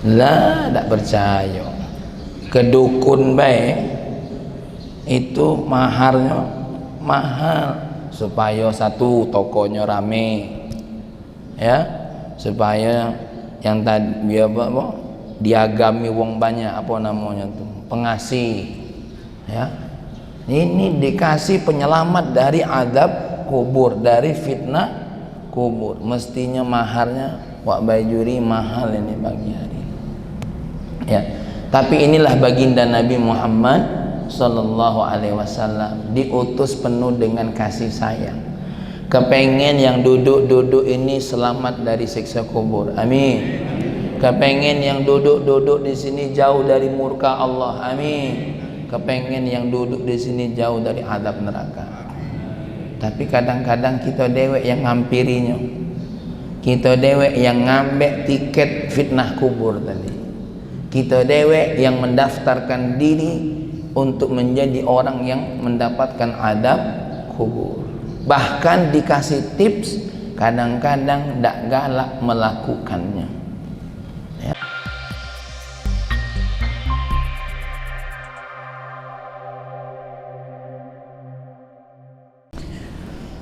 Lah, tak percaya. Kedukun baik itu maharnya mahal supaya satu tokonya rame, ya, supaya yang tadi apa diagami wong banyak, apa namanya tuh, pengasih, ya. Ini dikasih penyelamat dari azab kubur, dari fitnah kubur. Mestinya maharnya wak bajuri mahal ini pagi hari, ya. Tapi inilah baginda Nabi Muhammad sallallahu alaihi wasallam, diutus penuh dengan kasih sayang, kepengen yang duduk-duduk ini selamat dari siksa kubur, amin. Kepengen yang duduk-duduk di sini jauh dari murka Allah, amin. Kepengen yang duduk di sini jauh dari azab neraka. Tapi kadang-kadang kita dewek yang ngampirinya, kita dewek yang ngambek tiket fitnah kubur tadi, kita dewek yang mendaftarkan diri untuk menjadi orang yang mendapatkan azab kubur. Bahkan dikasih tips, kadang-kadang tidak galak melakukannya, ya.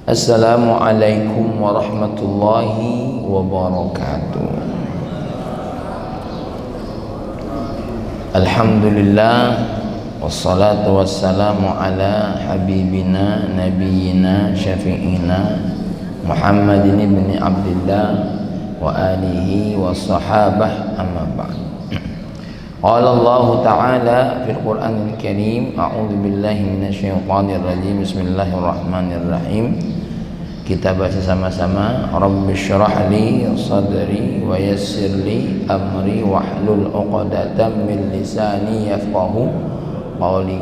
Assalamualaikum warahmatullahi wabarakatuh. Alhamdulillah, wassalatu wassalamu ala habibina nabiyina syafi'ina Muhammadin ibn Abdillah wa alihi wa sahabah, amma ba'd. Qala Allah Ta'ala fil Qur'anil Karim, a'udzu billahi minasyaitonir rajim, bismillahirrahmanirrahim. Kita baca sama-sama. Rabbi syrah li sadri wa yassir li amri wahlul 'uqdatam min lisani yafqahu qawli.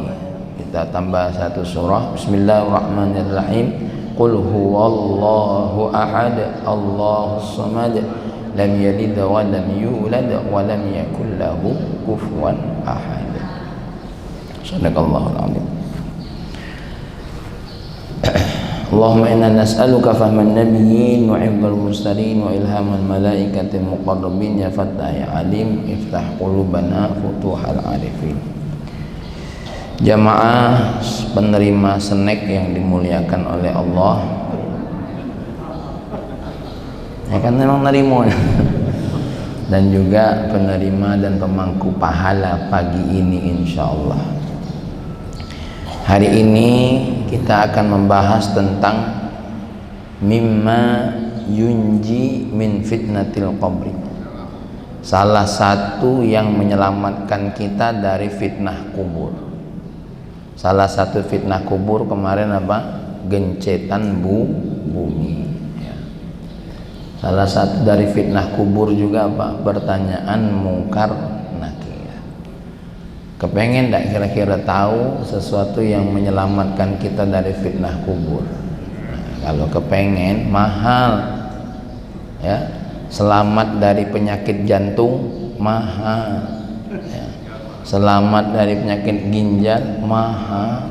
Kita tambah satu surah. Bismillahirrahmanirrahim. Qul huwallahu ahad, Allahus samad, lam yalid wa lam yulad wa lam yakul lahu kufuwan ahad. Sadaqallahul azim. Allahumma inna nas'aluka fahman nabiyyin wa hifdzal mursalin wa ilhamal malaikatil muqarrabin, ya fattah ya alim, iftah qulubana futuhal arifin. Jamaah penerima snack yang dimuliakan oleh Allah, ya kan, memang nerimo dan juga penerima dan pemangku pahala pagi ini insyaallah. Hari ini kita akan membahas tentang mimma yunji min fitnatil qabri. Salah satu yang menyelamatkan kita dari fitnah kubur. Salah satu fitnah kubur kemarin apa? Gencetan bumi, ya. Salah satu dari fitnah kubur juga apa? Pertanyaan mungkar nakir. Kepengen tak kira-kira tahu sesuatu yang menyelamatkan kita dari fitnah kubur? Nah, kalau kepengen, mahal, ya. Selamat dari penyakit jantung, mahal, ya. Selamat dari penyakit ginjal, mahal.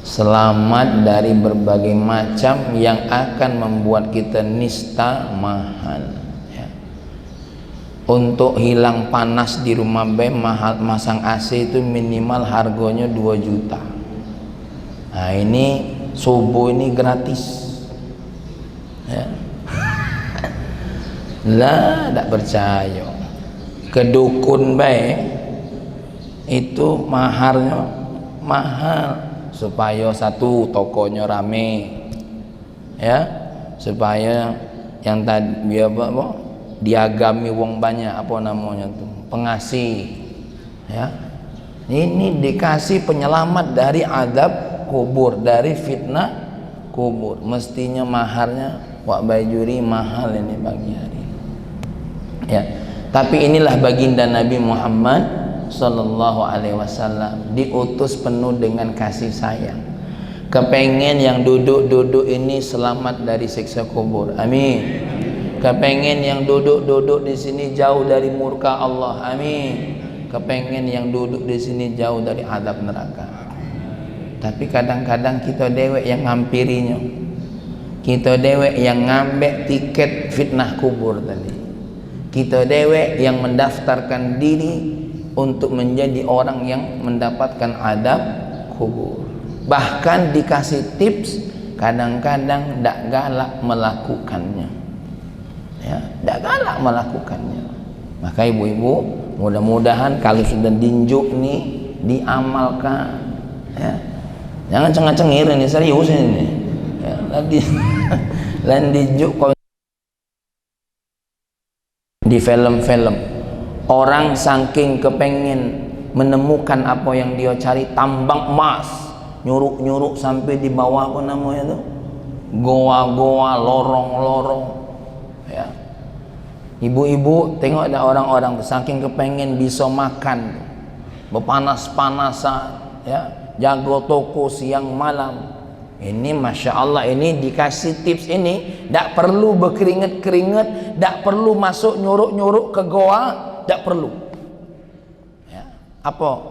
Selamat dari berbagai macam yang akan membuat kita nista, mahal. Untuk hilang panas di rumah mahal, masang AC itu minimal harganya 2 juta. Nah, ini subuh ini gratis, ya. Lah, tak percaya. Kedukun baik itu maharnya mahal supaya satu tokonya rame, ya, supaya yang tadi apa diagami wong banyak, apa namanya tuh, pengasih, ya. Ini dikasih penyelamat dari azab kubur, dari fitnah kubur. Mestinya maharnya wak bajuri mahal ini pagi hari, ya. Tapi inilah baginda Nabi Muhammad sallallahu alaihi wasallam, diutus penuh dengan kasih sayang, kepengen yang duduk-duduk ini selamat dari siksa kubur, amin. Kepengen yang duduk-duduk di sini jauh dari murka Allah, amin. Kepengen yang duduk di sini jauh dari azab neraka. Tapi kadang-kadang kita dewek yang ngampirinya, kita dewek yang ngambek tiket fitnah kubur tadi, Kita dewek yang mendaftarkan diri untuk menjadi orang yang mendapatkan adab kubur. Bahkan dikasih tips, kadang-kadang tidak galak melakukannya. Ya, tidak galak melakukannya. Maka ibu-ibu, mudah-mudahan kalau sudah dinjuk nih diamalkan. Ya. Jangan cengah-cengir ini, serius ini. Ya, lain dinjuk di film-film. Orang saking kepengen menemukan apa yang dia cari, tambang emas, nyuruk-nyuruk sampai di bawah apa namanya itu, goa-goa, lorong-lorong. Ya. Ibu-ibu tengok ada orang-orang saking kepengen bisa makan, berpanas-panasan, ya, jago toko siang malam. Ini Masya Allah, ini dikasih tips ini, tidak perlu berkeringat-keringat, tidak perlu masuk nyuruk-nyuruk ke goa, tidak perlu. Ya. Apa?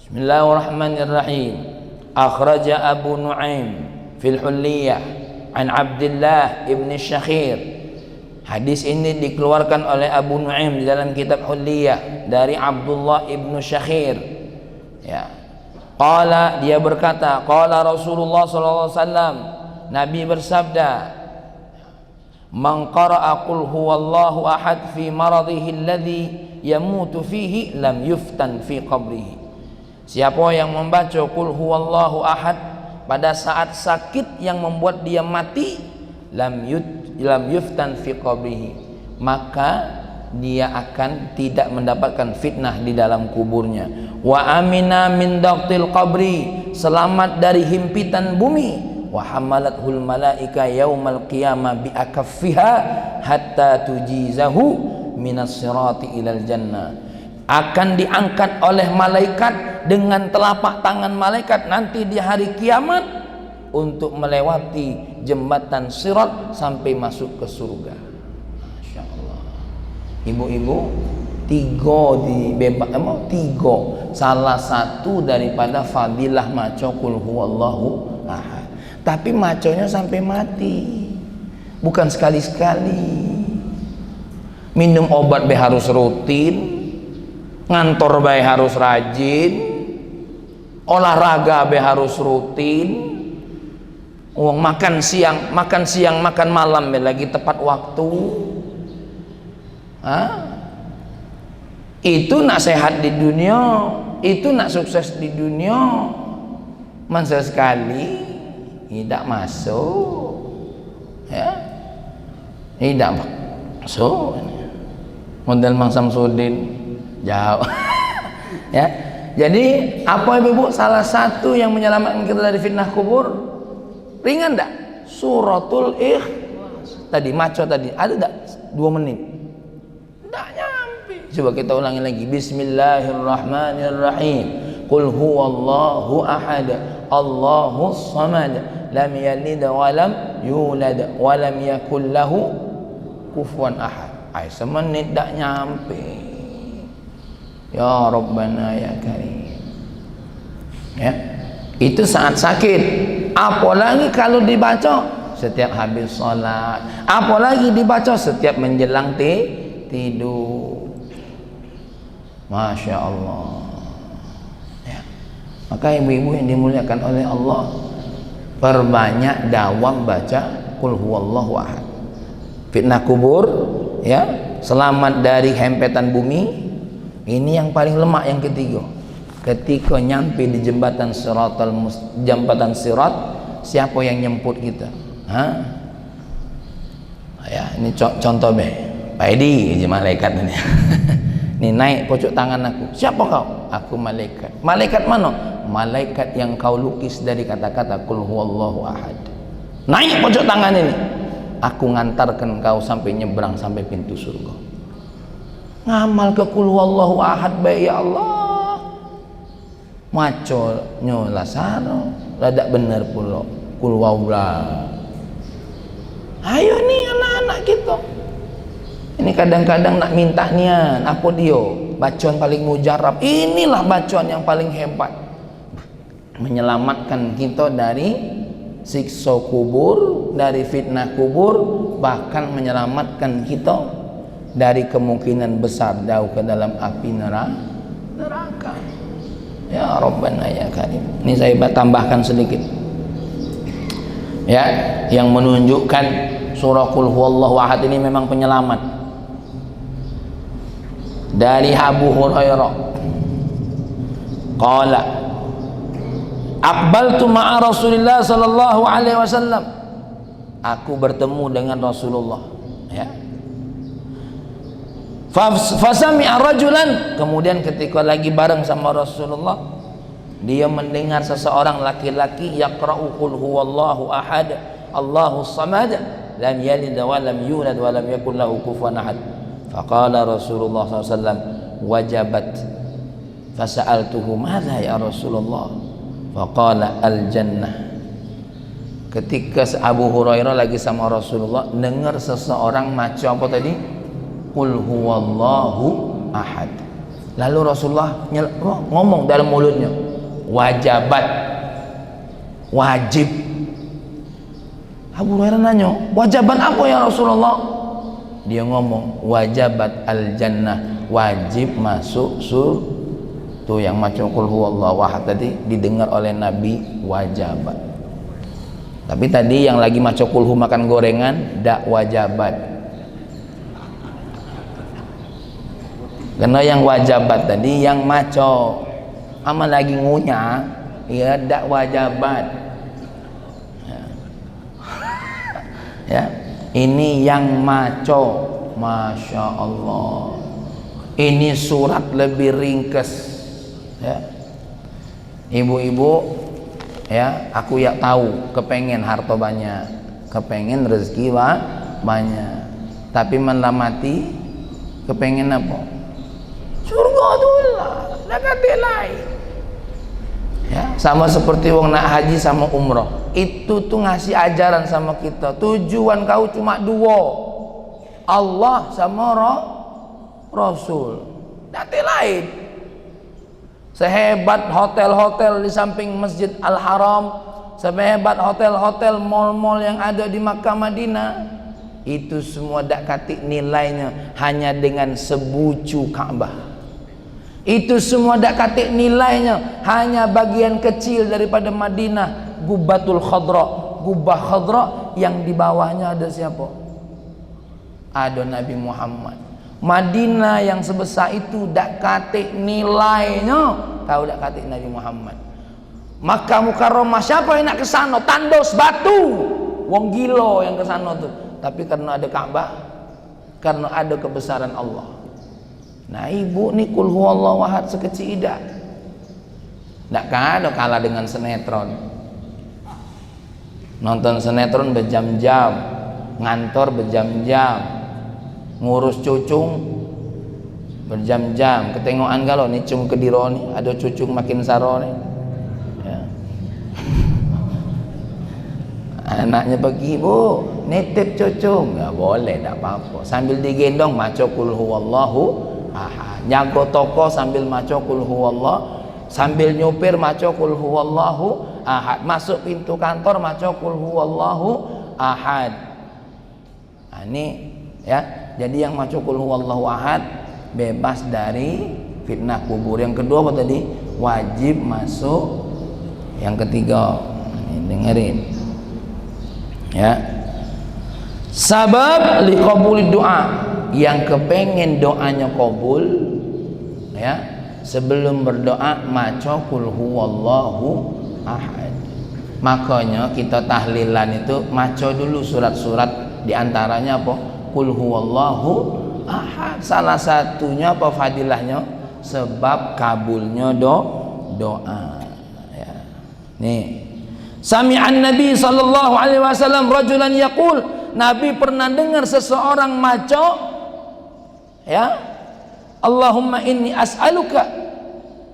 Bismillahirrahmanirrahim. Akhraja Abu Nu'aim fil Hulliyah an Abdullah ibn Syakhir. Hadis ini dikeluarkan oleh Abu Nu'aim di dalam kitab Hulliyah dari Abdullah ibn Syakhir. Ya. Qala, dia berkata, qala Rasulullah sallallahu alaihi wasallam, Nabi bersabda, man qara'a qul huwallahu ahad fi maradhihi alladhi yamutu fihi lam yuftan fi qabrihi. Siapa yang membaca qul huwallahu ahad pada saat sakit yang membuat dia mati, lam yuftan fi qabrihi, maka dia akan tidak mendapatkan fitnah di dalam kuburnya. Wa amina min daqtil qabri, selamat dari himpitan bumi. Wa hamalathul malaika yaumal qiyamah bi akaffiha hatta tujizahu minas sirati ilal jannah. Akan diangkat oleh malaikat dengan telapak tangan malaikat nanti di hari kiamat untuk melewati jembatan sirat sampai masuk ke surga. Masya Allah. Ibu-ibu, tiga salah satu daripada fadilah maca qul huwallahu ahad. Tapi macanya sampai mati, bukan sekali-sekali. Minum obat be harus rutin, ngantor be harus rajin, olahraga be harus rutin, makan siang makan malam be lagi tepat waktu. Itu nak sehat di dunia, itu nak sukses di dunia. Masa sekali tidak masuk, ya, tidak masuk. Model Mang Samsudin jauh. Ya, jadi apa ibu-ibu, salah satu yang menyelamatkan kita dari fitnah kubur, ringan tak? Suratul Ikhlas tadi, maco tadi, ada tak 2 menit? Tidak nyampe. Coba kita ulangi lagi. Bismillahirrahmanirrahim. Qul huwallahu ahad, Allahus samad, lam yalid wa lam yulad wa lam yakul lahu kufuwan ahad. Ay, semenit tak nyampe. Ya Rabbana ya Karim. Ya. Itu saat sakit. Apalagi kalau dibaca setiap habis sholat, apalagi dibaca setiap menjelang tidur. Masya Allah. Ya. Maka ibu-ibu yang dimuliakan oleh Allah, perbanyak dawam baca qul huwallahu ahad. Fitnah kubur, ya, selamat dari hempetan bumi. Ini yang paling lemah, yang ketiga. Ketika nyampe di jembatan sirat, siapa yang nyemput kita? Ya, ini contoh be. Pak Edi, malaikat ini. Ini naik pojok tangan aku. Siapa kau? Aku malaikat. Malaikat mana? Malaikat yang kau lukis dari kata-kata qul huwallahu ahad. Naik pojok tangan ini. Aku ngantarkan kau sampai nyebrang sampai pintu surga. Ngamal ke qul huwallahu ahad baik, ya Allah. Maco nyola sano, ladak bener pula qul huwallahu. Ayo nih anak-anak kita. Ini kadang-kadang nak minta nian, apa dia? Bacaan paling mujarab. Inilah bacaan yang paling hebat, menyelamatkan kita dari siksa kubur, dari fitnah kubur, bahkan menyelamatkan kita dari kemungkinan besar jauh ke dalam api neraka. Ya Rabbana ya Karim. Ini saya tambahkan sedikit ya, yang menunjukkan surah Qul Huwallahu Ahad ini memang penyelamat. Dari Abu Hurairah qala aqbaltu ma'a Rasulillah sallallahu alaihi wasallam, aku bertemu dengan Rasulullah ya. Fasami'a rajulan, kemudian ketika lagi bareng sama Rasulullah, dia mendengar seseorang laki-laki yaqra'u qul huwallahu ahad Allahus samad lam yalid wa lam yulad wa lam yakul lahu kufuwan ahad. Faqala Rasulullah SAW wajabat. Fasa'altuhu madza ya Rasulullah? Faqala al jannah. Ketika Abu Hurairah lagi sama Rasulullah dengar seseorang maca apa tadi? Qul huwallahu ahad. Lalu Rasulullah ngomong dalam mulutnya, wajabat, wajib. Abu Hurairah nanya, wajaban apa ya Rasulullah? Dia ngomong, wajabat al jannah, wajib masuk surga. Tuh yang maca qul huwallahu ahad tadi didengar oleh Nabi, wajabat. Tapi tadi yang lagi maca qul hu makan gorengan, dak wajabat. Karena yang wajabat tadi yang maco ama lagi ngunyah, ya dak wajabat ya. Ya, ini yang maco, masya Allah. Ini surat lebih ringkas ya. Ibu-ibu ya, aku ya tahu kepengen harta banyak, kepengen rezeki banyak, tapi melamati kepengen apa? Surga dulu dah kata lain ya. Sama seperti wong nak haji sama umroh, itu tuh ngasih ajaran sama kita, tujuan kau cuma dua, Allah sama Rasul, kata lain. Sehebat hotel-hotel di samping Masjid Al-Haram, sehebat hotel-hotel mall-mall yang ada di Makkah Madinah, itu semua dak katik nilainya hanya dengan sebucu Ka'bah. Itu semua dak katik nilainya hanya bagian kecil daripada Madinah, Gubbatul Khadra, Gubbah Khadra yang di bawahnya ada siapa? Ada Nabi Muhammad. Madinah yang sebesar itu dak katik nilainya, tahu dak katik Nabi Muhammad. Makkah Mukarramah siapa yang nak ke sana? Tandos batu. Wong gila yang ke sana tuh. Tapi karena ada Ka'bah, karena ada kebesaran Allah. Nah ibu nih qul huwallahu ahad sekecil idak. Nggak ada kalah dengan sinetron. Nonton sinetron berjam-jam, ngantor berjam-jam, ngurus cucung berjam-jam. Ketengokan kalau nih cung kediro nih, ada cucung makin saro nih ya. Anaknya pergi, bu nitip cucung, nggak boleh, nggak apa-apa. Sambil digendong maca qul huwallahu ahad, nyago toko sambil maca qul huwallahu, sambil nyupir maca qul huwallahu ahad, masuk pintu kantor maca qul huwallahu ahad. Nah, ini ya, jadi yang maca qul huwallahu ahad bebas dari fitnah kubur. Yang kedua apa tadi? Wajib masuk. Yang ketiga, ini dengerin ya, sabab liqabuli doa, yang kepengen doanya kabul ya, sebelum berdoa maca qul huwallahu ahad. Makanya kita tahlilan itu maca dulu surat-surat, diantaranya apa? Qul huwallahu ahad. Salah satunya apa fadilahnya? Sebab kabulnya doa ya. Nih, sami'an Nabi sallallahu alaihi wasallam rajulan yaqul, Nabi pernah dengar seseorang maca ya, Allahumma inni as'aluka,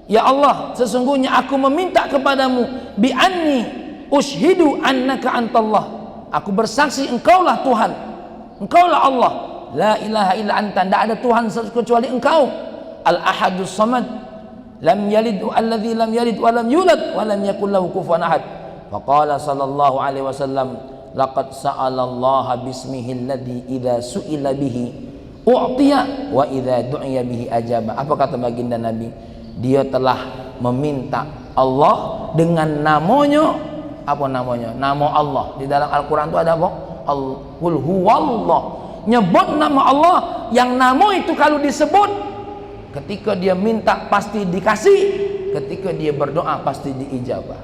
ya Allah sesungguhnya aku meminta kepadamu, bi anni ushidu annaka antallah, aku bersaksi engkaulah Tuhan, engkaulah Allah, la ilaha illa anta, tidak ada Tuhan kecuali engkau, al ahadus samad, lam yalid alladzi lam yalid wa lam yulad wa lam yakul lahu kufuwan ahad. Faqala sallallahu alaihi wasallam, laqad sa'ala Allah bismihi alladhi idza su'ila bihi u'tiya wa idza du'iya bihi ajaba. Apa kata baginda Nabi? Dia telah meminta Allah dengan namanya. Apa namanya? Nama Allah. Di dalam Al-Quran itu ada apa? Qul huwallah. Nyebut nama Allah, yang nama itu kalau disebut ketika dia minta pasti dikasih, ketika dia berdoa pasti diijabah.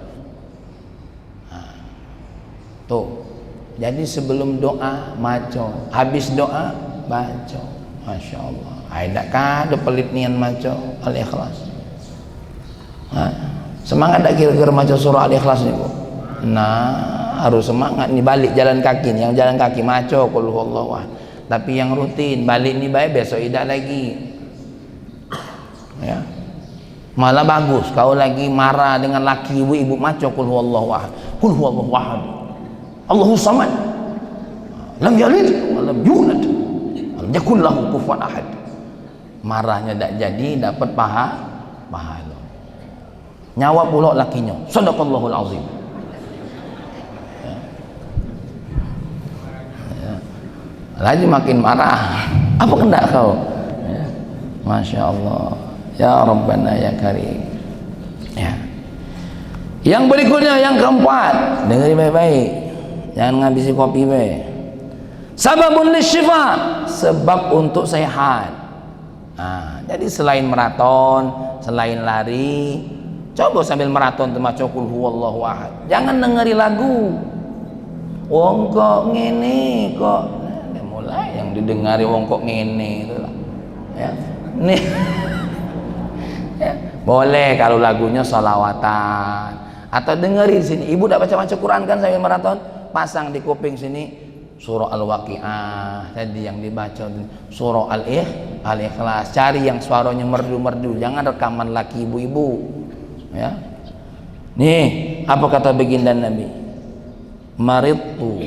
Tuh. Jadi sebelum doa maco, habis doa baca. Masya Allah. Ada kada pelit nian maco Al-Ikhlas. Semangat tak kira-kira maco surah Al-Ikhlas ni, Bu? Nah, harus semangat nih, balik jalan kaki nih. Yang jalan kaki maco qul huwallahu ahad. Tapi yang rutin balik nih baik, besok tidak lagi. Ya. Malah bagus kau lagi marah dengan laki ibu maco qul huwallahu ahad. Qul huwallahu ahad. Allahus samad. Lam yalid wa lam yulad. Lam yakul lahu kufuwan ahad. Marahnya tak jadi, dapat pahala. Nyawa pula lakinya. Shadaqallahul azim. Lagi makin marah. Apa kendak kau? Ya. Masya Allah. Ya Rabbana ya Karim. Ya. Yang berikutnya, yang keempat, dengerin baik-baik, jangan ngabisi kopi be. Sababun lisyifa, sebab untuk sehat. Nah, jadi selain maraton, selain lari, coba sambil maraton maca qul huwallahu ahad. Jangan dengeri lagu. Wong kok ngene kok. Mulai yang didengari wong kok ngene itu lah. Ya. Nih. Ya. Boleh kalau lagunya sholawatan atau dengerin sini. Ibu udah baca-baca Quran kan sambil maraton, pasang di kuping sini surah Al-Waqiah tadi yang dibaca, surah Al-Ikhlas. Cari yang suaranya merdu-merdu, jangan rekaman laki ibu-ibu. Ya. Nih, apa kata baginda Nabi? Maridtu,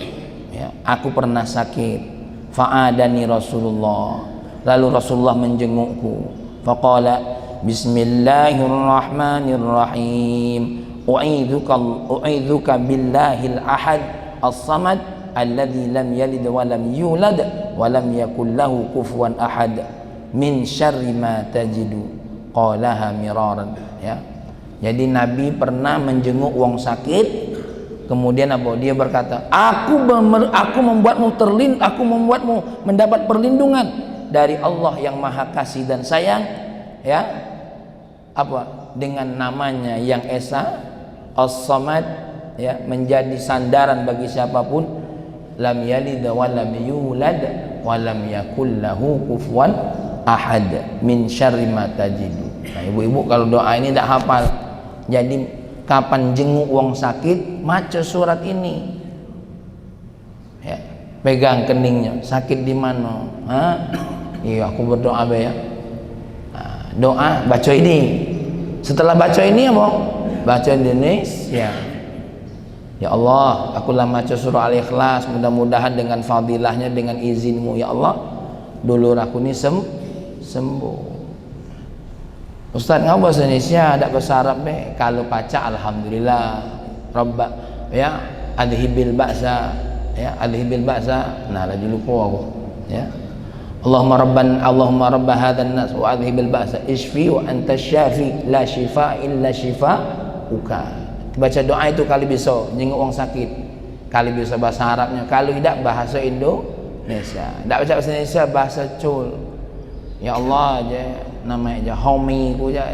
ya, aku pernah sakit. Fa'adani Rasulullah, lalu Rasulullah menjengukku. Faqala bismillahirrahmanirrahim. U'idzuka billahil ahad as-samad alladzi lam yalid wa lam yulad wa lam yakul lahu kufuwan ahad min syarri ma tajidu. Qalaha miraran. Ya. Jadi Nabi pernah menjenguk wong sakit. Kemudian apa? Dia berkata, aku membuatmu aku membuatmu mendapat perlindungan dari Allah yang Maha Kasih dan Sayang, ya. Apa? Dengan namanya yang esa, As-Samad, ya, menjadi sandaran bagi siapapun, lam yalid wa lam yulad wa lam yakul lahu kufuwan ahad min syarri ma tajidu. Nah, ibu-ibu kalau doa ini tak hafal. Jadi kapan jenguk wong sakit, maca surat ini. Ya, pegang keningnya, sakit di mana? Iya, aku berdoa be ya. Nah, doa baca ini. Setelah baca ini apa? Baca Indonesia. Ya Allah, akulah maca surah Al-Ikhlas, mudah-mudahan dengan fadilahnya, dengan izinmu ya Allah, dulur aku ni sembuh. Ustaz ngapa bahasa Indonesia, ada bahasa Arab be? Kalau baca alhamdulillah, Rabba, ya, adhibil ba'sa, ya, adhibil ba'sa. Nah, lagi lupa aku, ya. Allahumma rabba hadzal nas wa adhibil ba'sa isfi wa anta syafi la shifa illa shifauka. Baca doa itu kali bisa jenguk orang sakit, kali bisa bahasa Arabnya, kalau tidak bahasa Indonesia. Tidak baca bahasa Indonesia, bahasa Cul. Ya Allah aja namanya aja homi ku aja,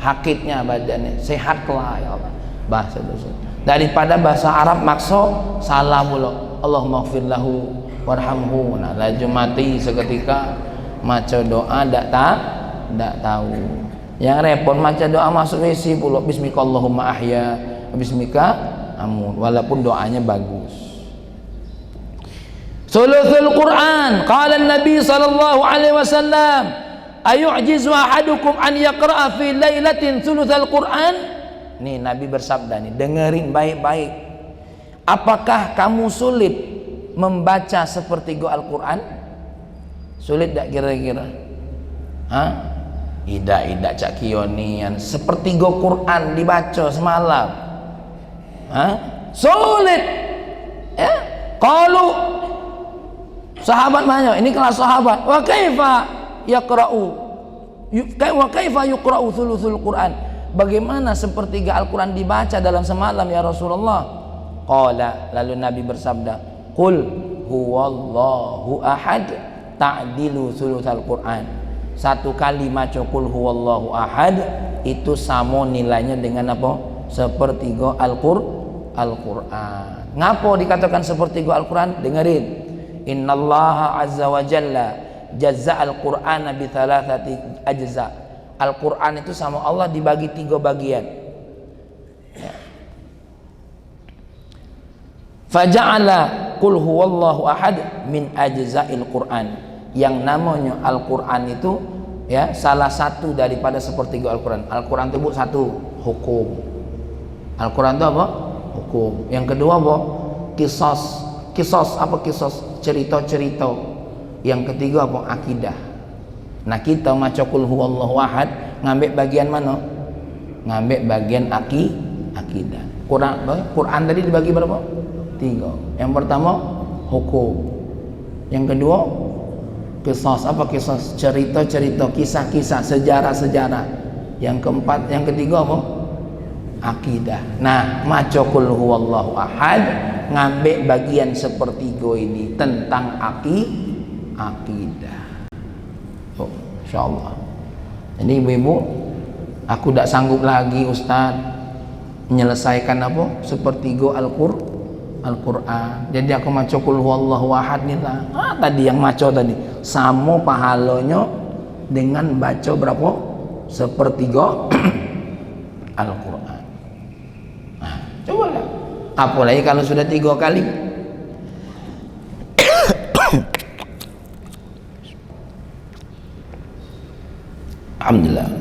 hakitnya badannya sehatlah ya Allah, bahasa itu. Daripada bahasa Arab makso salah mulu. Allahumma ighfir lahu warhamhu. Nah, laju mati seketika maca doa ndak tahu. Yang repot maca doa masuk WC pula, bismika Allahumma ahya, bismika amut, walaupun doanya bagus. Sulusul Quran, qala Nabi sallallahu alaihi wasallam, ayu'jizu ahadukum an yaqra'a fi lailatin sulusul Quran. Nih Nabi bersabda nih, dengerin baik-baik. Apakah kamu sulit membaca sepertiga Al-Quran? Sulit tak kira-kira? Hah? Ida cak kionian sepertiga Quran dibaca semalam. Hah? Sulit. Ya? Kalau Sahabat banyak, ini kelas sahabat. Wa kaifa yaqra'u? Wa kaifa yuqra'u thuluthul Qur'an? Bagaimana sepertiga Al-Qur'an dibaca dalam semalam ya Rasulullah? Qala, lalu Nabi bersabda, qul huwallahu ahad ta'dilu thuluthal Qur'an. Satu kali maca qul huwallahu ahad itu sama nilainya dengan apa? Sepertiga Al-Qur'an. Ngapo dikatakan sepertiga Al-Qur'an? Dengerin. Innallaha azza wa jalla jazza al-Qur'ana bi thalathati ajza. Al-Qur'an itu sama Allah dibagi 3 bagian. Ya. Faja'ala qul huwallahu ahad min ajza'il Qur'an. Yang namanya Al-Qur'an itu ya salah satu daripada sepertiga Al-Qur'an. Al-Qur'an itu satu, hukum. Al-Qur'an itu apa? Hukum. Yang kedua apa? Qisas. Qisas apa qisas? Cerita-cerita. Yang ketiga apa? Akidah. Nah kita maca qul huwallahu ahad ngambil bagian mana? Ngambil bagian akidah. Quran tadi dibagi berapa? 3. Yang pertama hukum. Yang kedua qisas. Apa qisas? Cerita-cerita, kisah-kisah, sejarah-sejarah. Yang keempat, yang ketiga apa? Akidah. Nah maca qul huwallahu ahad ngambil bagian sepertiga ini tentang akidah. Oh, insyaallah. Jadi ibu-ibu, aku tidak sanggup lagi Ustaz menyelesaikan apa? Sepertiga Al-Qur'an. Jadi aku maca qul huwallahu ahad nih lah. Tadi yang maca tadi sama pahalanya dengan baca berapa? Sepertiga Al-Qur'an. Nah, cobalah. Apalagi kalau sudah 3 kali. Alhamdulillah.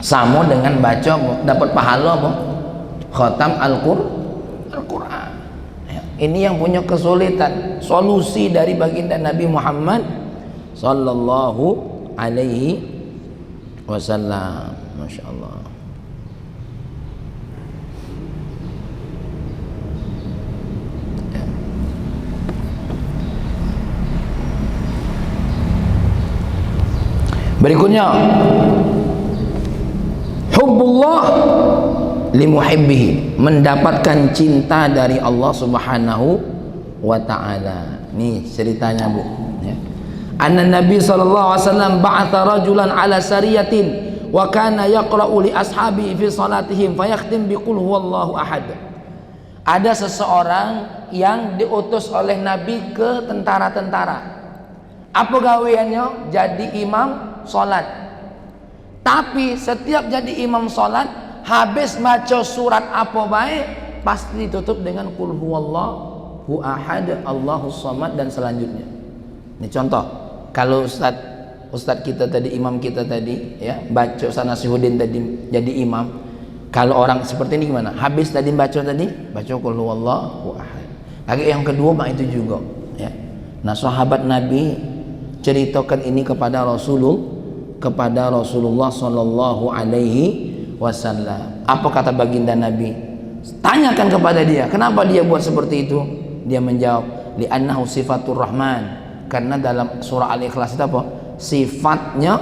Sama dengan baca dapat pahala apa? Khatam Al-Qur'an. Ya. Ini yang punya kesulitan. Solusi dari baginda Nabi Muhammad sallallahu alaihi wasallam. Masya Allah. Berikutnya hubbullah limuhibbihi, mendapatkan cinta dari Allah Subhanahu wa taala. Nih ceritanya Bu ya. Anna Nabi sallallahu alaihi wasallam ba'atha rajulan ala sariyatin wa kana yaqra'u li ashabihi fi salatihim fayakhtim bi qul huwallahu ahad. Ada seseorang yang diutus oleh Nabi ke tentara-tentara. Apa gaweannya? Jadi imam sholat. Tapi setiap jadi imam sholat, habis baca surat apa baik, pasti ditutup dengan qul huwallahu ahad, Allahus samad dan selanjutnya. Ini contoh. Kalau Ustadz kita tadi, imam kita tadi ya, baca Ustaz Nasihuddin tadi jadi imam. Kalau orang seperti ini gimana? Habis tadi baca qul huwallahu ahad. Lagi yang kedua mak itu juga ya. Nah, sahabat Nabi ceritakan ini kepada Rasulullah sallallahu alaihi wasallam. Apa kata baginda Nabi? Tanyakan kepada dia, kenapa dia buat seperti itu? Dia menjawab, li'annahu sifatur rahman. Karena dalam surah Al-Ikhlas itu apa? Sifatnya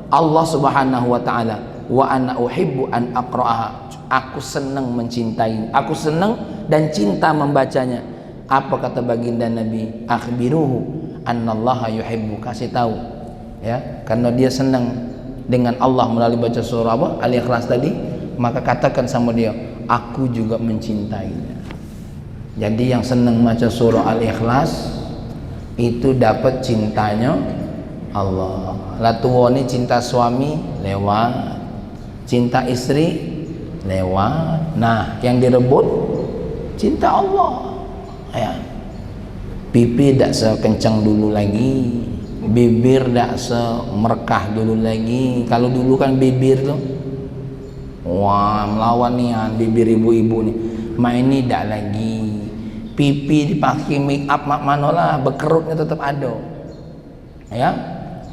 Allah Subhanahu wa taala. Wa ana uhibbu an aqra'aha. Aku senang mencintai, aku senang dan cinta membacanya. Apa kata baginda Nabi? Akhbiruhu annallaha yuhibbu, kasih tahu ya, karena dia senang dengan Allah melalui baca surah apa? Al-Ikhlas tadi, maka katakan sama dia, aku juga mencintainya. Jadi yang senang baca surah Al-Ikhlas itu dapat cintanya Allah. Latuwoni cinta suami lewat, cinta istri lewat. Nah, yang direbut cinta Allah ya. Pipi tidak sekencang dulu lagi, bibir tidak semerkah dulu lagi. Kalau dulu kan bibir tuh wah melawan nih bibir ibu-ibu nih, ini tidak lagi. Pipi dipakai make up manolah, bekerutnya tetap ada ya.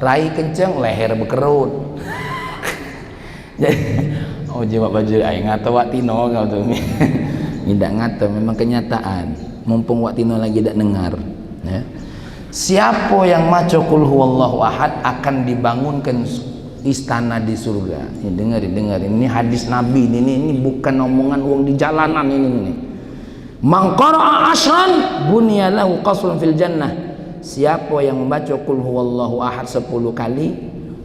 Rai kenceng, leher bekerut. Jadi oh jiwa baju ai ngata wak tino kau tuh. Tidak ngata, memang kenyataan. Mumpung wak tino lagi tidak dengar ya. siapa yang maca qul huwallahu ahad akan dibangunkan istana di surga. Ini dengerin ini hadis Nabi, ini bukan omongan uang di jalanan ini. Man qara'a ashran bunya lahu qasrun fil jannah. Siapa yang membaca qul huwallahu ahad 10 kali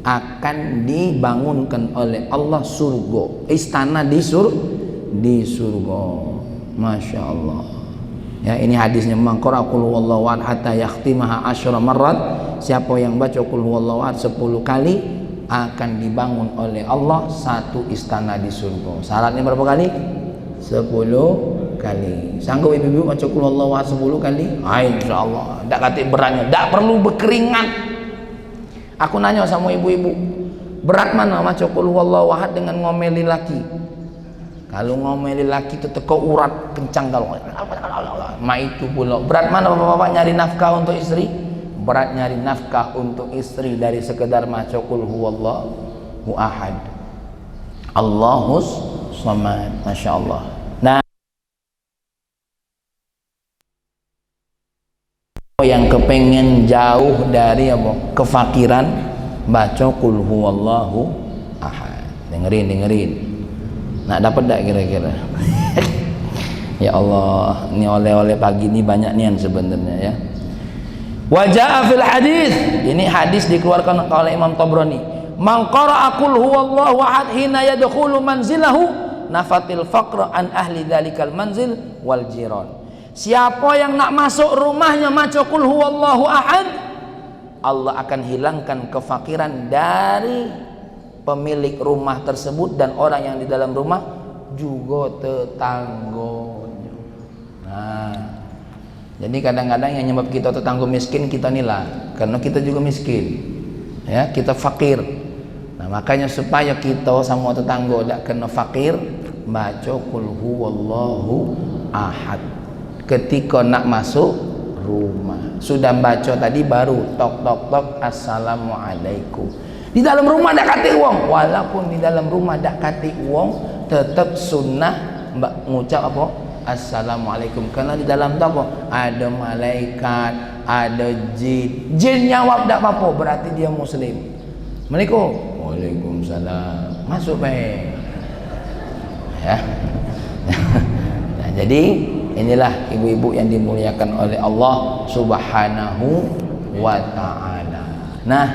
akan dibangunkan oleh Allah surga, istana di surga. Masya Allah. Ya, ini hadisnya, man qara'a qul huwallahu ahad hatta yakhtimaha asyra marrat. Siapa yang baca qul huwallahu ahad 10 kali akan dibangun oleh Allah satu istana di surga. Syaratnya berapa kali? 10 kali. Sanggup ibu-ibu baca qul huwallahu ahad 10 kali? Insyaallah. Tak kata beratnya, tak perlu berkeringat. Aku nanya sama ibu-ibu, berat mana baca qul huwallahu ahad dengan ngomeli laki? Kalau ngomeli laki itu teko urat kencang kalau. Itu pula. Berat mana bapak-bapak nyari nafkah untuk istri? Berat nyari nafkah untuk istri dari sekedar maca qul huwallahu ahad. Allahus samad. Masya Allah. Nah, yang kepengen jauh dari kefakiran, baca qul huwallahu ahad. Dengerin. Nak dapat tak kira-kira? Ya Allah, ini oleh-oleh pagi ini banyak nian sebenarnya ya. Wajah fil hadis, ini hadis dikeluarkan oleh Imam Tabrani. Man qara'a qul huwallahu ahad hina yadkhulu manzilahu nafatil faqra an ahli dzalikal manzil wal jiran. Siapa yang nak masuk rumahnya maca qul huwallahu ahad, Allah akan hilangkan kefakiran dari pemilik rumah tersebut dan orang yang di dalam rumah, juga tetangganya. Nah, jadi kadang-kadang yang nyebab kita tetangga miskin kita nila, karena kita juga miskin, ya, kita fakir. Nah, makanya supaya kita sama tetangga tidak kena fakir, baca qul huwallahu ahad ketika nak masuk rumah. Sudah baca tadi baru tok assalamualaikum. Di dalam rumah tak kata uang, walaupun di dalam rumah tak kata uang, tetap sunnah mengucap apa? Assalamualaikum. Karena di dalam tu apa? Ada malaikat, ada jin. Jin jawab tak apa-apa, berarti dia muslim. Assalamualaikum. Waalaikumsalam. Masuk baik. Ya. Nah, jadi inilah ibu-ibu yang dimuliakan oleh Allah Subhanahu wa ta'ala. Nah,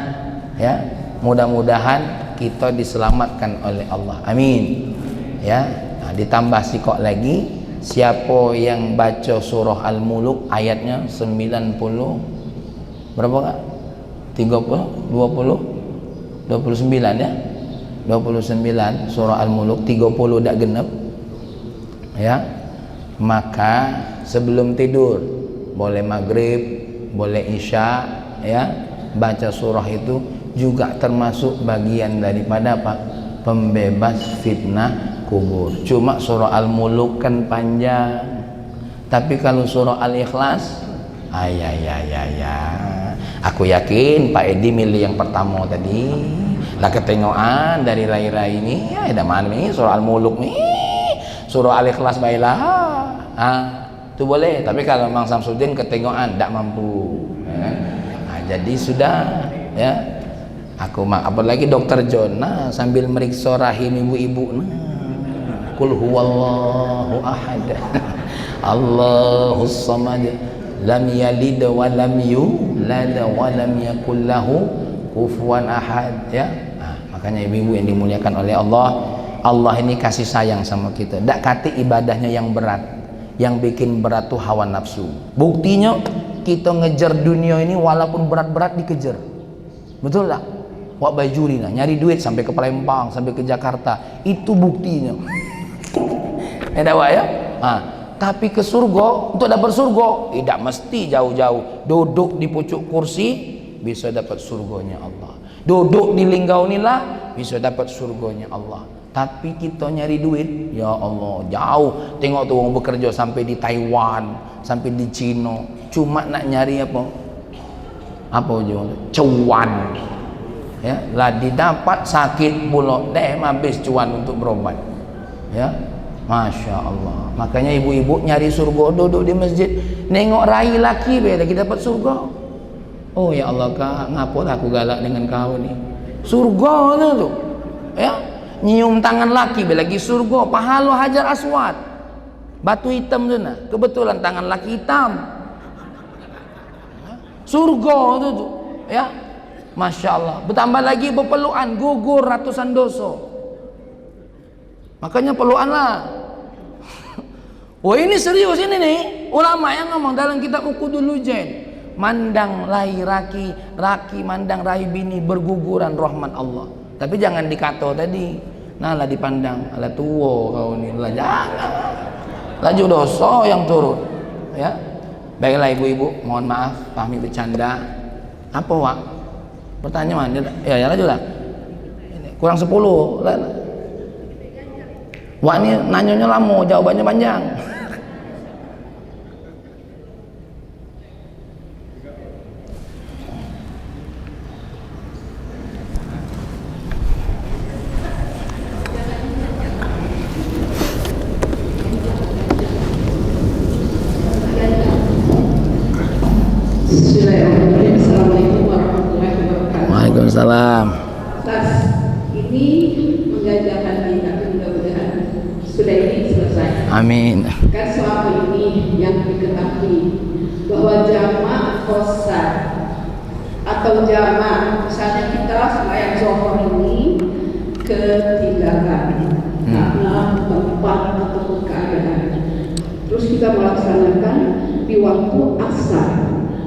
ya, mudah-mudahan kita diselamatkan oleh Allah. Amin. Ya. Nah, ditambah sikok lagi, siapa yang baca surah Al-Muluk ayatnya 90 berapa kak? 30 20 29 ya. 29 surah Al-Muluk 30 dak genep. Ya. Maka sebelum tidur boleh maghrib, boleh isya, ya, baca surah itu juga termasuk bagian daripada apa? Pembebas fitnah kubur. Cuma surah Al-Muluk kan panjang, tapi kalau surah Al-Ikhlas, aku yakin Pak Edi milih yang pertama tadi. Lah ketengokan dari rai-rai ini, ya ada mana nih surah Al-Muluk nih, surah Al-Ikhlas baiklah. Itu boleh, tapi kalau Mang Samsudin ketengokan tidak mampu, ya. Nah, jadi sudah, ya. Aku apalagi Dokter John, nah, sambil meriksa rahim ibu-ibu, nah, qul huwallahu ahad, Allahus samad, lam yalid wa lam yulad wa lam yakul lahu kufuwan ahad, ya. Nah, makanya ibu-ibu yang dimuliakan oleh Allah, Allah ini kasih sayang sama kita. Tak kata ibadahnya yang berat, yang bikin berat tuh hawa nafsu. Buktinya kita ngejar dunia ini walaupun berat-berat dikejar, betul tak? Wak bajuri nah, nyari duit sampai ke Palembang, sampai ke Jakarta, itu buktinya. Ya. Nah, tapi ke surga, untuk dapat surga tidak mesti jauh-jauh. Duduk di pucuk kursi bisa dapat surganya Allah. Duduk di linggau nila bisa dapat surganya Allah. Tapi kita nyari duit, ya Allah, jauh. Tengok tuh orang bekerja sampai di Taiwan, sampai di Cina, cuma nak nyari apa? Apa aja? Cuan. Ya, lah didapat sakit pula, habis cuan untuk berobat. Ya, Masya Allah. Makanya ibu-ibu nyari surga duduk di masjid, nengok rai laki beda kita dapat surga. Oh ya Allah Kak, ngapot aku galak dengan kau nih. Surga tuh, ya. Nyium tangan laki, lagi surga, pahala Hajar Aswad. Batu hitam tuh nah, kebetulan tangan laki hitam. Surga tuh, ya. Masya Allah. Bertambah lagi berpelukan, gugur ratusan dosa. Makanya pelukanlah. Wah ini serius ini nih. Ulama yang ngomong dalam kitab Uqudul Lujain. Mandang lahi raki mandang rahi bini berguguran rahmat Allah. Tapi jangan dikato tadi. Nah lah dipandang, ala tua kau ini, lah jangan. Laju dosa yang turun. Ya. Baiklah ibu-ibu, mohon maaf, kami bercanda. Apa Wak? Pertanyaan ya laju lah. Kurang 10 lah. Wak ini nanyanya lama, jawabannya panjang. Assalamualaikum warahmatullahi wabarakatuh. Waalaikumsalam. Ustaz, ini menggagalkan kita, mudah-mudahan sudah ini selesai. Amin. Kan selama ini yang diketahui bahwa jamak qasar atau jamak, misalnya kita sembahyang zuhur ini ketinggalan karena tempat atau keadaan, terus kita melaksanakan di waktu asar.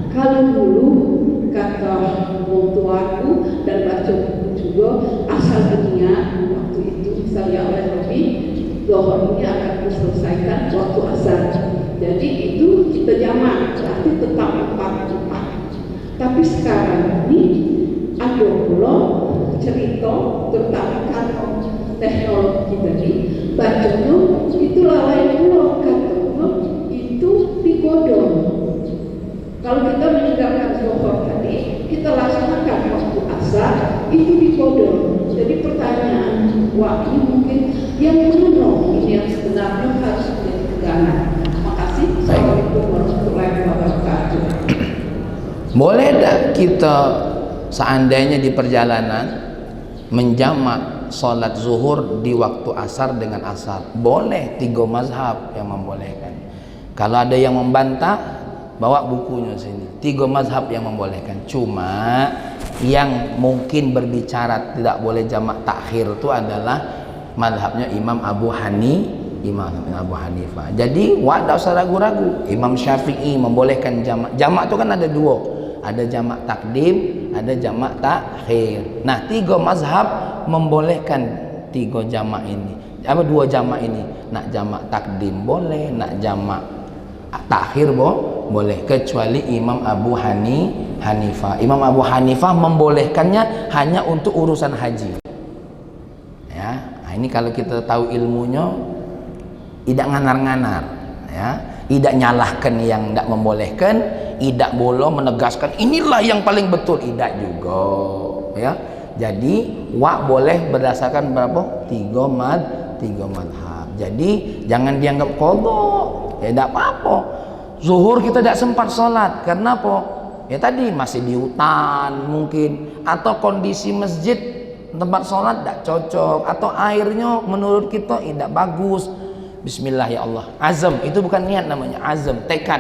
Kalau dulu kata orang tuaku dan baca buku juga, asal dunia waktu itu misalnya oleh Nabi, zuhur ini akan diselesaikan waktu asar. Jadi itu kita jamak, berarti tetap 4. Tapi sekarang ini ada pula cerita tentang kata teknologi tadi, bacanya itu lain pula katanya itu digodong. Kalau kita meninggalkan zuhur tadi, kita laksanakan waktu asar itu digodong. Jadi pertanyaan, wah ini mungkin yang mana ini yang sebenarnya harus menjadi pegangan. Terima kasih. Assalamualaikum warahmatullahi wabarakatuh. Boleh tak kita seandainya di perjalanan menjamak sholat zuhur di waktu asar dengan asar? Boleh, 3 mazhab yang membolehkan. Kalau ada yang membantah, bawa bukunya sini. 3 mazhab yang membolehkan. Cuma yang mungkin berbicara tidak boleh jamak takhir itu adalah mazhabnya Imam Abu Hanifah. Jadi tidak usah ragu-ragu. Imam Syafi'i membolehkan jamak. Jamak itu kan ada 2. Ada jamak takdim, ada jamak takhir. Nah, 3 mazhab membolehkan 3 jamak ini. 2 jamak ini. Nak jamak takdim boleh, nak jamak takhir boleh, kecuali Imam Abu Hanifah. Imam Abu Hanifah membolehkannya hanya untuk urusan haji. Ya, nah ini kalau kita tahu ilmunya, tidak nganar-nganar, ya, tidak nyalahkan yang tidak membolehkan, tidak boleh menegaskan inilah yang paling betul, tidak juga, ya. Jadi boleh berdasarkan berapa? 3 madhab. Jadi jangan dianggap kodok, ya tidak apa-apa. Zuhur kita tidak sempat sholat karena apa? Ya tadi masih di hutan mungkin, atau kondisi masjid tempat sholat tidak cocok, atau airnya menurut kita tidak bagus. Bismillah ya Allah, azam, itu bukan niat namanya, azam, tekad.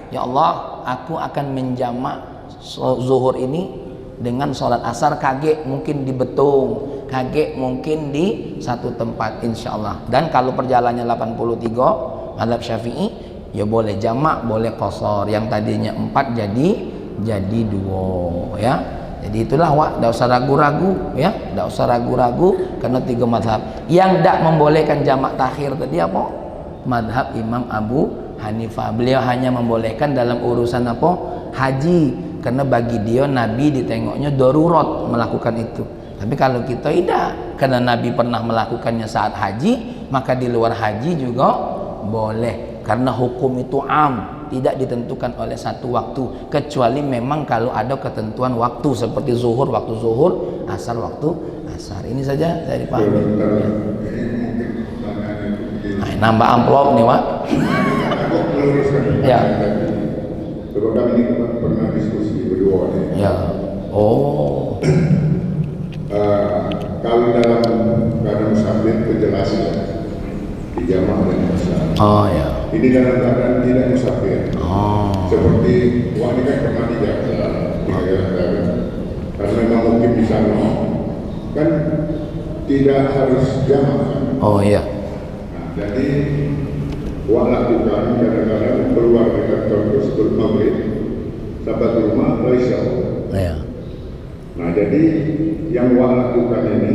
Ya Allah, aku akan menjamak zuhur ini dengan sholat asar, kage mungkin di Betung, kage mungkin di satu tempat, insya Allah. Dan kalau perjalanannya 83 mazhab Syafi'i, ya boleh jamak, boleh qasar. Yang tadinya 4 jadi 2, ya. Jadi itulah tidak usah ragu-ragu, ya, tidak usah ragu-ragu karena 3 mazhab. Yang tidak membolehkan jamak takhir tadi apa? Mazhab Imam Abu Hanifah. Beliau hanya membolehkan dalam urusan apa? Haji, karena bagi dia Nabi ditengoknya darurat melakukan itu. Tapi kalau kita tidak, karena Nabi pernah melakukannya saat haji, maka di luar haji juga boleh. Karena hukum itu am, tidak ditentukan oleh satu waktu, kecuali memang kalau ada ketentuan waktu seperti zuhur waktu zuhur, asar waktu asar. Ini saja saya dipahami. Nah, nambah amplop nih, Pak. Ya. Kalau kami ini pernah diskusi berdua kedua ini. Ya. Oh. Kalau dalam keadaan musafir itu jelas ya, di jamaah dan musafir. Oh ya. Ini dalam keadaan tidak musafir. Oh. Seperti wah ini kan pernah di Jakarta, karena memang mungkin di sana kan tidak harus jamaah. Oh iya. Nah, jadi wah lakukan kadang-kadang keluar dari kantor itu sebelum maghrib, sahabat rumah Malaysia. Iya. Nah jadi yang wah lakukan ini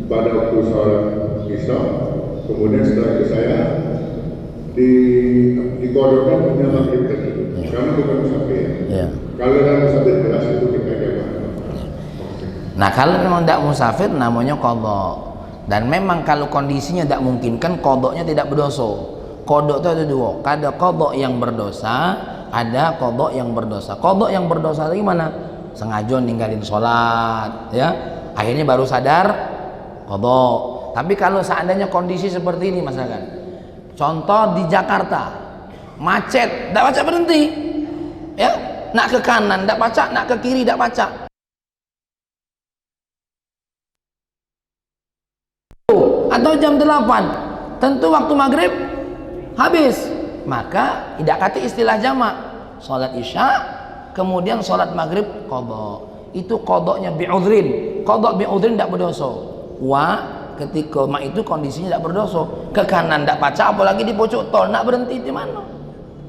pada waktu sholat isya, kemudian setelah itu saya dikodokkan punya maghrib tadi, karena bukan musafir. Iya. Kalau dalam musafir jelas itu kita jaga. Nah kalau memang tidak musafir namanya qadha. Dan memang kalau kondisinya tidak memungkinkan, qadhanya tidak berdosa. Qadha itu ada dua, ada qadha yang berdosa, ada qadha yang berdosa. Qadha yang berdosa itu gimana? Sengaja ninggalin sholat, ya, akhirnya baru sadar qadha. Tapi kalau seandainya kondisi seperti ini misalkan, contoh di Jakarta macet, tidak baca berhenti, ya, nak ke kanan tidak baca, nak ke kiri tidak baca. Atau jam 8 tentu waktu maghrib habis, maka tidak kata istilah jamak, sholat isya kemudian sholat maghrib qadha. Itu qadhanya bi'udhrin. Qadha bi'udhrin tidak berdosa. Ketika mak itu kondisinya tidak berdosa, ke kanan tidak baca, apalagi di pojok tol nak berhenti di mana,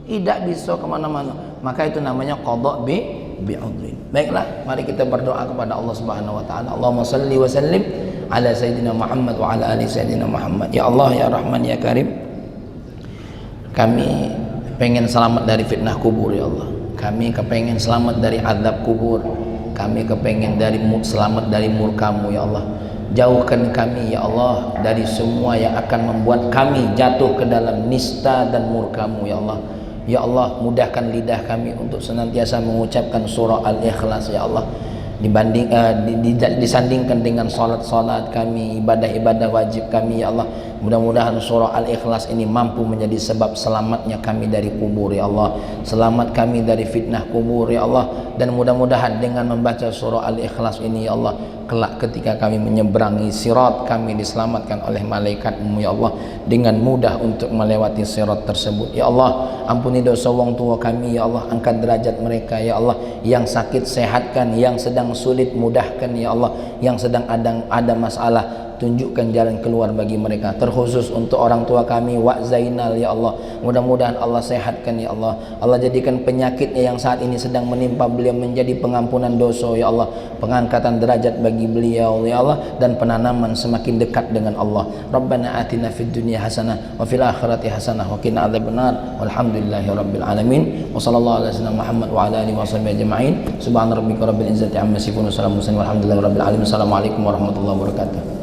tidak bisa kemana-mana, maka itu namanya qadha bi'udhrin. Baiklah, mari kita berdoa kepada Allah Subhanahu wa taala. Allahumma shalli wa sallim ala sayyidina Muhammad wa ala ali sayyidina Muhammad. Ya Allah ya Rahman ya Karim, kami pengen selamat dari fitnah kubur ya Allah. Kami kepengen selamat dari azab kubur. Kami kepengen selamat dari murka-Mu ya Allah. Jauhkan kami ya Allah dari semua yang akan membuat kami jatuh ke dalam nista dan murka-Mu ya Allah. Ya Allah, mudahkan lidah kami untuk senantiasa mengucapkan surah Al-Ikhlas ya Allah. Disandingkan dengan salat-salat kami, ibadah-ibadah wajib kami ya Allah. Mudah-mudahan surah Al-Ikhlas ini mampu menjadi sebab selamatnya kami dari kubur ya Allah. Selamat kami dari fitnah kubur ya Allah. Dan mudah-mudahan dengan membaca surah Al-Ikhlas ini ya Allah, kelak ketika kami menyeberangi sirat, kami diselamatkan oleh malaikat-Mu ya Allah dengan mudah untuk melewati sirat tersebut ya Allah. Ampuni dosa wong tua kami ya Allah, angkat derajat mereka ya Allah. Yang sakit sehatkan, yang sedang sulit mudahkan ya Allah, yang sedang ada masalah tunjukkan jalan keluar bagi mereka, terkhusus untuk orang tua kami Wak Zainal ya Allah. Mudah-mudahan Allah sehatkan ya Allah. Allah jadikan penyakitnya yang saat ini sedang menimpa beliau menjadi pengampunan dosa ya Allah, pengangkatan derajat bagi beliau ya Allah, dan penanaman semakin dekat dengan Allah. Rabbana atina fid dunya hasanah wa fil akhirati hasanah wa qina adzabannar. Walhamdulillahi rabbil alamin. Wa sallallahu ala sayyidina Muhammad wa ala alihi washabihi ajma'in. Subhana rabbika rabbil izzati amma yasifun wa salamun walhamdulillahi rabbil alamin. Assalamualaikum warahmatullahi wabarakatuh.